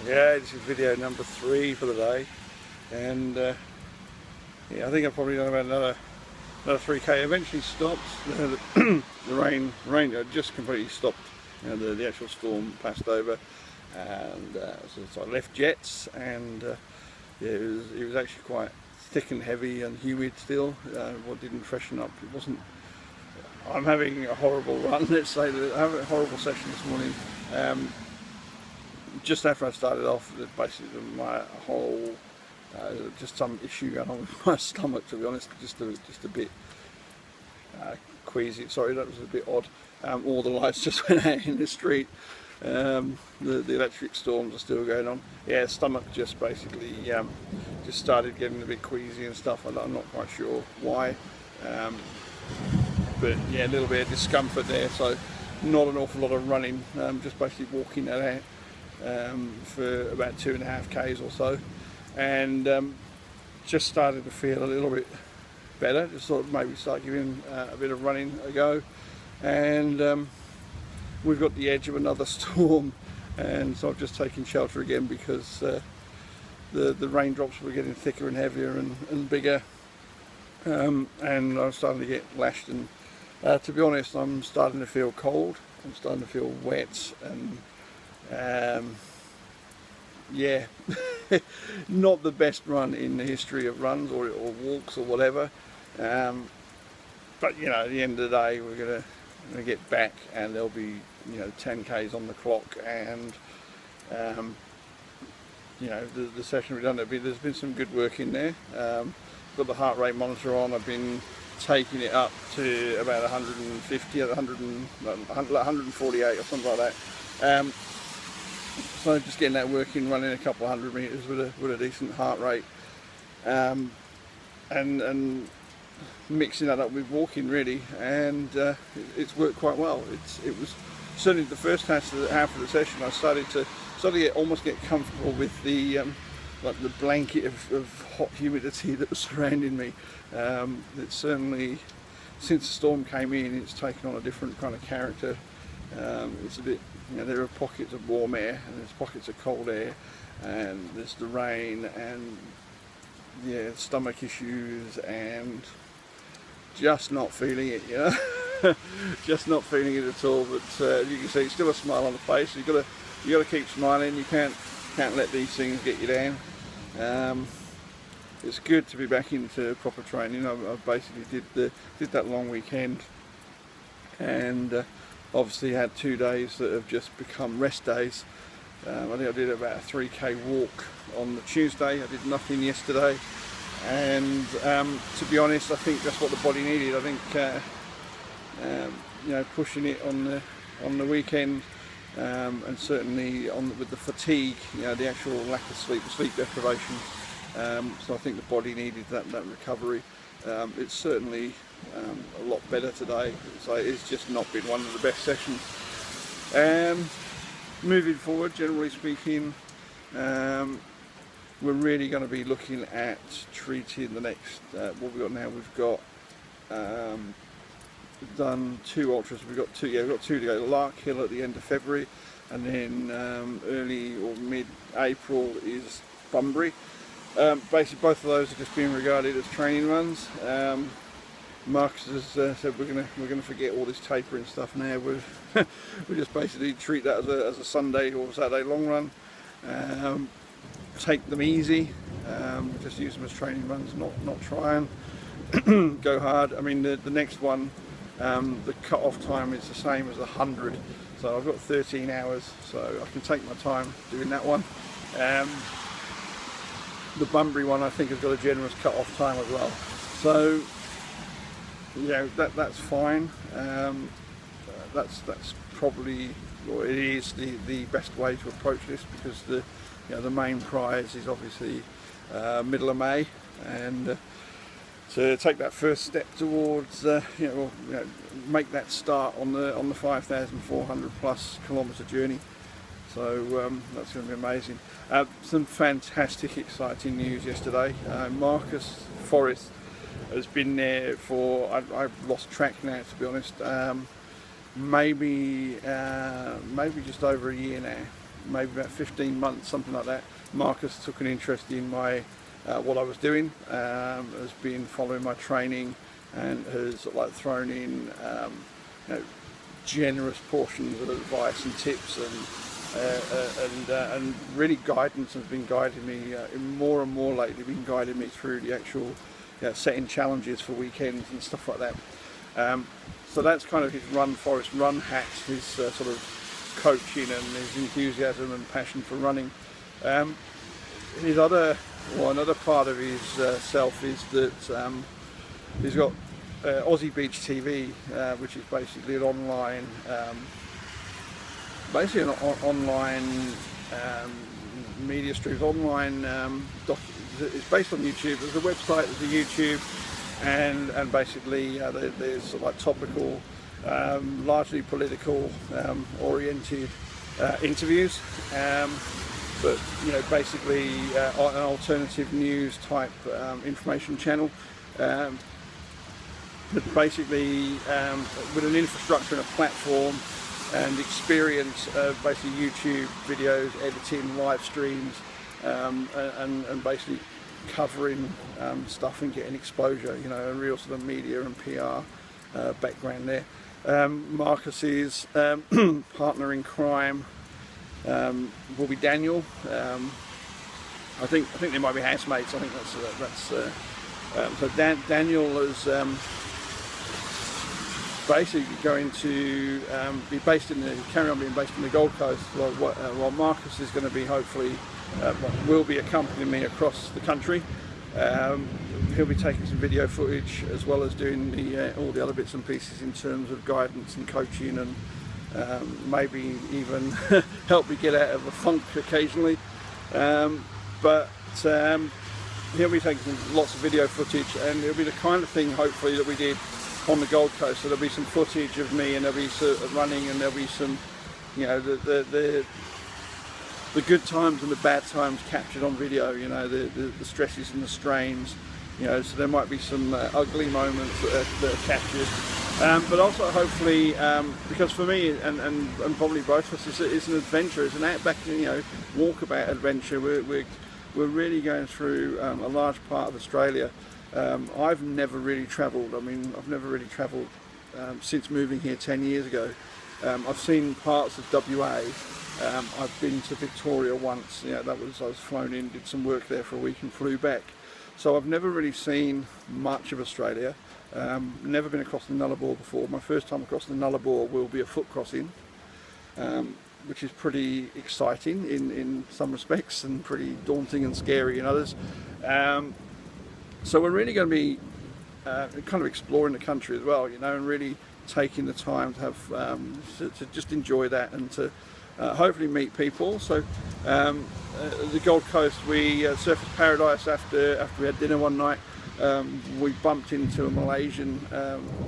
Yeah, this is video number 3 for the day, and yeah, I think I've probably done about another 3k. Eventually stopped. The rain just completely stopped. The actual storm passed over, and so I left jets, and yeah, it was actually quite thick and heavy and humid still. What didn't freshen up. It wasn't. I'm having a horrible run. Let's say that I have a horrible session this morning. Just after I started off, basically my whole just some issue going on with my stomach, to be honest, just a bit queasy. Sorry, that was a bit odd. All the lights just went out in the street. The electric storms are still going on. Yeah, stomach just basically just started getting a bit queasy and stuff. I'm not quite sure why, but yeah, a little bit of discomfort there. So not an awful lot of running, just basically walking that out for about 2.5 k's or so, and just started to feel a little bit better. Just thought maybe start giving a bit of running a go, and we've got the edge of another storm, and so I've just taken shelter again because the raindrops were getting thicker and heavier and bigger, and I'm starting to get lashed, and to be honest, I'm starting to feel cold. I'm starting to feel wet, and yeah, not the best run in the history of runs or walks or whatever, but you know, at the end of the day, we're gonna get back, and there'll be 10 k's on the clock, and the session we've done, there's been some good work in there. Got the heart rate monitor on. I've been taking it up to about 150, 148 or something like that. So just getting that working, running a couple of 100 meters with a decent heart rate, and mixing that up with walking really, and it's worked quite well. It was certainly the first half of the session. I started to almost get comfortable with the like the blanket of hot humidity that was surrounding me. It's certainly, since the storm came in, it's taken on a different kind of character. It's a bit, there are pockets of warm air and there's pockets of cold air, and there's the rain, and yeah, stomach issues, and just not feeling it, just not feeling it at all. But you can see, it's still a smile on the face. You got to keep smiling. You can't let these things get you down. It's good to be back into proper training. I basically did that long weekend, and obviously had 2 days that have just become rest days. I think I did about a 3k walk on the Tuesday. I did nothing yesterday, and to be honest, I think that's what the body needed. I think pushing it on the weekend, and certainly with the fatigue, the actual lack of sleep deprivation. So I think the body needed that recovery. It's certainly a lot better today. So it's just not been one of the best sessions. Moving forward, generally speaking, we're really going to be looking at treating the next. What we've got now, we've got done 2 ultras. We've got 2 to go. Lark Hill at the end of February, and then early or mid-April is Bunbury. Basically, both of those are just being regarded as training runs. Marcus has said we're gonna forget all this tapering stuff now. We just basically treat that as a Sunday or Saturday long run. Take them easy. Just use them as training runs. Not try and go hard. I mean, the next one, the cut-off time is the same as 100. So I've got 13 hours, so I can take my time doing that one. The Bunbury one, I think, has got a generous cut-off time as well. So that's fine. That's probably, or it is the best way to approach this, because the main prize is obviously middle of May, and to take that first step towards make that start on the 5,400 plus kilometre journey. So that's going to be amazing. Some fantastic, exciting news yesterday. Marcus Forrest has been there for, I've lost track now, to be honest, maybe just over a year now. maybe about 15 months, something like that, Marcus took an interest in my what I was doing, has been following my training, and has like thrown in you know, generous portions of advice and tips, and really guidance has been guiding me more and more lately, been guiding me through the actual setting challenges for weekends and stuff like that. So that's kind of his Run Forest Run hat, his sort of coaching and his enthusiasm and passion for running. His another part of his self is that he's got Aussie Beach TV, which is basically an online, online media stream, online. It's based on YouTube. There's a website, there's a YouTube, and basically there's sort of like topical, largely political oriented interviews. But you know, basically an alternative news type information channel. But basically with an infrastructure and a platform and experience of basically YouTube videos, editing, live streams, and basically covering stuff and getting exposure, you know, a real sort of media and PR background there. Marcus's partner in crime will be Daniel. I think they might be housemates. I think that's so Daniel is basically going to be based carry on being based in the Gold Coast, while Marcus is going to be hopefully will be accompanying me across the country. He'll be taking some video footage as well as doing all the other bits and pieces in terms of guidance and coaching, and maybe even help me get out of a funk occasionally. But he'll be taking lots of video footage, and it'll be the kind of thing hopefully that we did on the Gold Coast. So there'll be some footage of me, and there'll be sort of running, and there'll be some, you know, the good times and the bad times captured on video, you know, the stresses and the strains, you know, so there might be some ugly moments that are captured, but also hopefully, because for me and probably both of us, it's an adventure, it's an outback, you know, walkabout adventure. We're really going through a large part of Australia. I've never really travelled. I mean, I've never really travelled since moving here 10 years ago. I've seen parts of WA. I've been to Victoria once. Yeah, I was flown in, did some work there for a week and flew back. So I've never really seen much of Australia. Never been across the Nullarbor before. My first time across the Nullarbor will be a foot crossing, which is pretty exciting in some respects and pretty daunting and scary in others. So we're really going to be kind of exploring the country as well, you know, and really taking the time to have to just enjoy that, and to hopefully meet people. So the Gold Coast, we Surfers Paradise, after we had dinner one night, we bumped into a Malaysian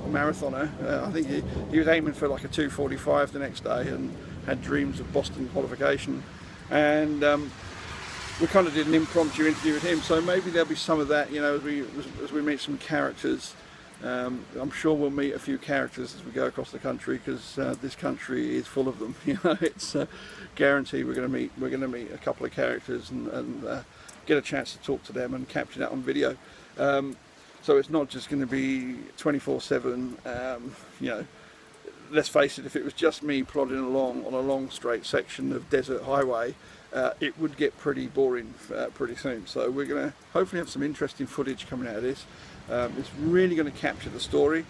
marathoner. I think he was aiming for like a 2:45 the next day and had dreams of Boston qualification, and we kind of did an impromptu interview with him. So maybe there'll be some of that, you know, as we meet some characters. I'm sure we'll meet a few characters as we go across the country, because this country is full of them. You know, it's guaranteed we're going to meet a couple of characters and get a chance to talk to them and capture that on video. So it's not just going to be 24/7. You know, let's face it, if it was just me plodding along on a long straight section of desert highway, it would get pretty boring pretty soon. So we're going to hopefully have some interesting footage coming out of this. It's really going to capture the story,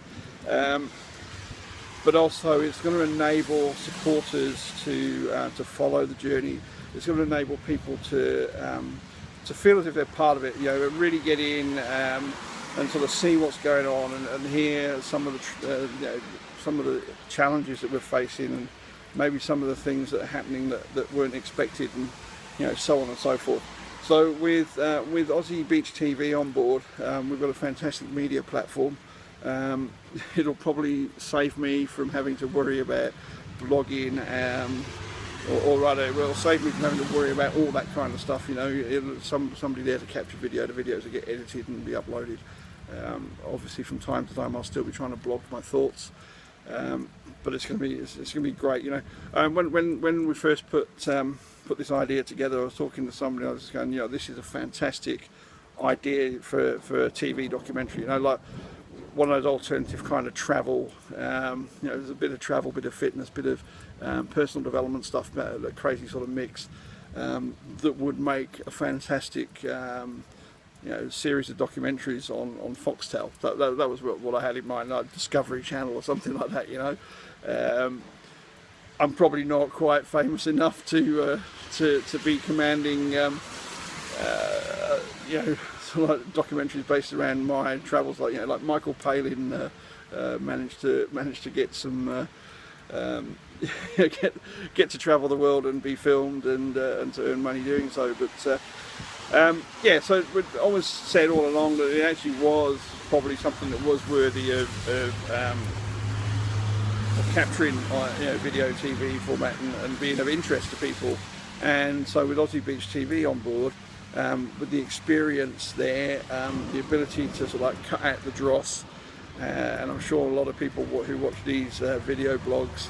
but also it's going to enable supporters to follow the journey. It's going to enable people to feel as if they're part of it. You know, really get in and sort of see what's going on, and hear some of the you know, some of the challenges that we're facing, and maybe some of the things that are happening that weren't expected, and you know, so on and so forth. So with Aussie Beach TV on board, we've got a fantastic media platform. It'll probably save me from having to worry about blogging, or rather, it will save me from having to worry about all that kind of stuff. You know, somebody there to capture video, the videos will get edited and be uploaded. Obviously, from time to time, I'll still be trying to blog my thoughts. But it's going to be great, you know. When we first put put this idea together, I was talking to somebody, I was just going, you know, this is a fantastic idea for a TV documentary, you know, like one of those alternative kind of travel, you know, there's a bit of travel, bit of fitness, bit of personal development stuff, a crazy sort of mix, that would make a fantastic you know, series of documentaries on Foxtel. That was what I had in mind, like Discovery Channel or something like that, you know. I'm probably not quite famous enough to be commanding you know, sort of like documentaries based around my travels, like, you know, like Michael Palin managed to get some get to travel the world and be filmed and to earn money doing so. But yeah, so we've always said all along that it actually was probably something that was worthy of capturing you know, video TV format and being of interest to people. And so with Aussie Beach TV on board, with the experience there, the ability to sort of like cut out the dross, and I'm sure a lot of people who watch these video blogs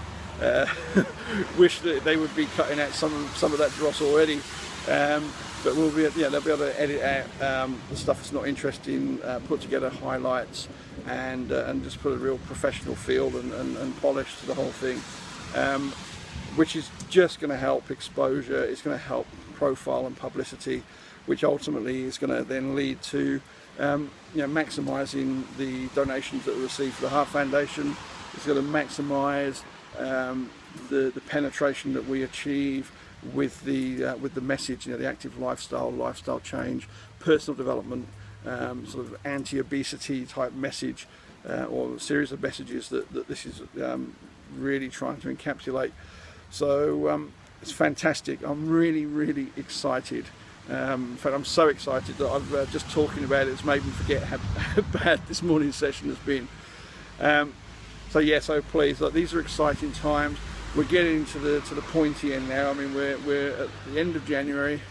wish that they would be cutting out some of that dross already. But we'll be, yeah, they'll be able to edit out the stuff that's not interesting, put together highlights, and just put a real professional feel and polish to the whole thing, which is just going to help exposure. It's going to help profile and publicity, which ultimately is going to then lead to you know, maximising the donations that we receive for the Heart Foundation. It's going to maximise the penetration that we achieve with the message, you know, the active lifestyle change, personal development, sort of anti-obesity type message, or a series of messages that this is really trying to encapsulate. So it's fantastic. I'm really excited. In fact, I'm so excited that I've just talking about it has made me forget how bad this morning's session has been. So yeah, so please, like, these are exciting times. We're getting to the pointy end now. I mean, we're at the end of January,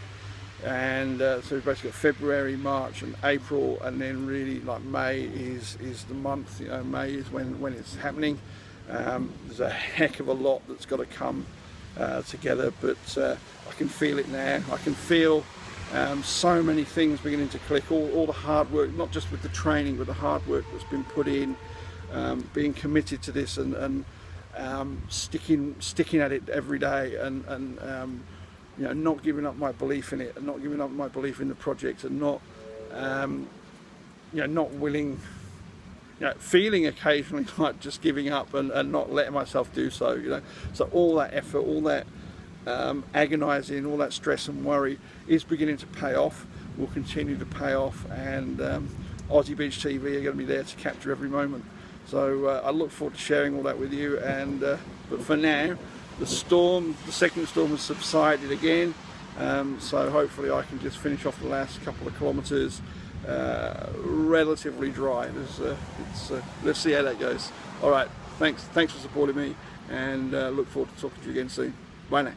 and so we've basically got February, March, and April, and then really like May is the month. You know, May is when it's happening. There's a heck of a lot that's got to come together, but I can feel it now. I can feel so many things beginning to click. All the hard work, not just with the training, but the hard work that's been put in, being committed to this, and sticking at it every day, and you know, not giving up my belief in it, and not giving up my belief in the project, and not you know, not willing, you know, feeling occasionally like just giving up and not letting myself do so, you know. So all that effort, all that agonizing, all that stress and worry is beginning to pay off, will continue to pay off, and Aussie Beach TV are going to be there to capture every moment. So I look forward to sharing all that with you, and but for now, the second storm has subsided again, so hopefully I can just finish off the last couple of kilometres relatively dry. Let's see how that goes. All right, thanks for supporting me, and look forward to talking to you again soon. Bye now.